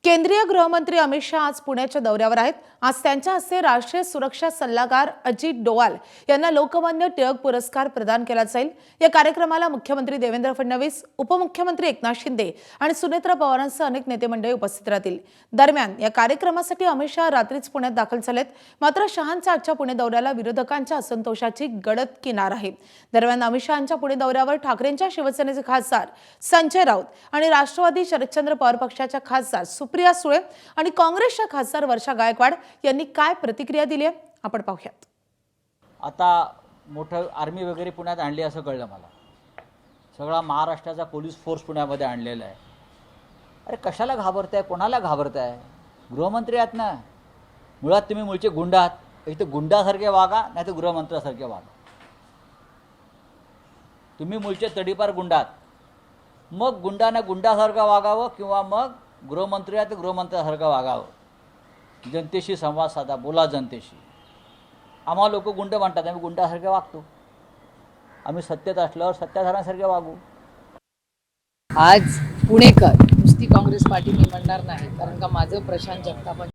केंद्रीय गृहमंत्री अमित शाह आज पुण्याच्या दौऱ्यावर आहेत। आज त्यांच्या हस्ते राष्ट्रीय सुरक्षा सल्लागार अजित डोवाल यांना लोकमान्य टिळक पुरस्कार प्रदान केला जाईल। या कार्यक्रमाला मुख्यमंत्री देवेंद्र फडणवीस, उपमुख्यमंत्री एकनाथ शिंदे आणि सुनेत्रा पवारांसह अनेक नेते मंडळी उपस्थित राहतील। दरम्यान या कार्यक्रमासाठी अमित शाह रात्रीच पुण्यात दाखल झालेत। मात्र शहांच्या आजच्या पुणे दौऱ्याला विरोधकांच्या असंतोषाची गडद किनार आहे। दरम्यान अमित शहांच्या पुणे दौऱ्यावर ठाकरेंच्या शिवसेनेचे खासदार संजय राऊत आणि राष्ट्रवादी शरदचंद्र पवार पक्षाच्या खासदार सुप्रिया सुळे आणि काँग्रेसच्या खासदार वर्षा गायकवाड यांनी काय प्रतिक्रिया दिली आहे आपण पाहूयात। आता मोठं आर्मी वगैरे पुण्यात आणली असं कळलं मला। सगळा महाराष्ट्राचा पोलीस फोर्स पुण्यामध्ये आणलेला आहे। अरे कशाला घाबरताय, कोणाला घाबरताय? गृहमंत्री आहात ना, मुळात तुम्ही मूळचे गुंड आहात। इथे गुंडासारखे वागा, नाही तर गृहमंत्र्यासारखे वागा। तुम्ही मूळचे तडीपार गुंड आहात, मग गुंडाने गुंडासारखं वागावं किंवा मग गृहमंत्री आहात तर गृहमंत्र्यासारखं वागावं। जनतेशी संवाद साधा, बोला जनतेशी। आम्हा लोक गुंड म्हणतात, आम्ही गुंडासारखे वागतो। आम्ही सत्तेत असल्यावर सत्ताधाऱ्यांसारखे वागू। आज पुणेकर नुसती काँग्रेस पार्टी निवडणार नाही, कारण का माझं प्रशांत जगताप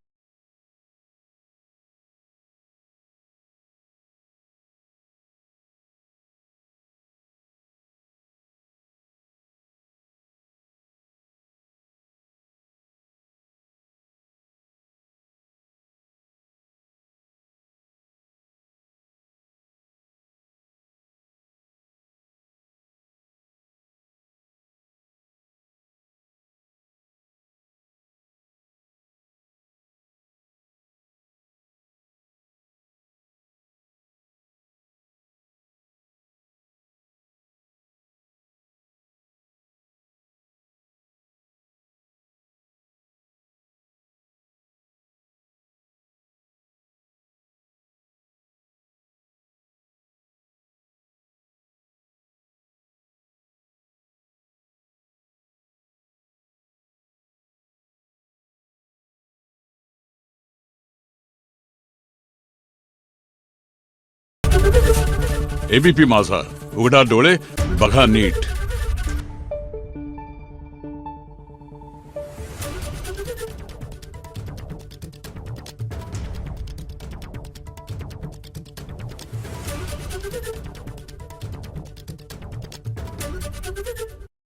एबीपी माझा, उघडा डोळे बघा नीट।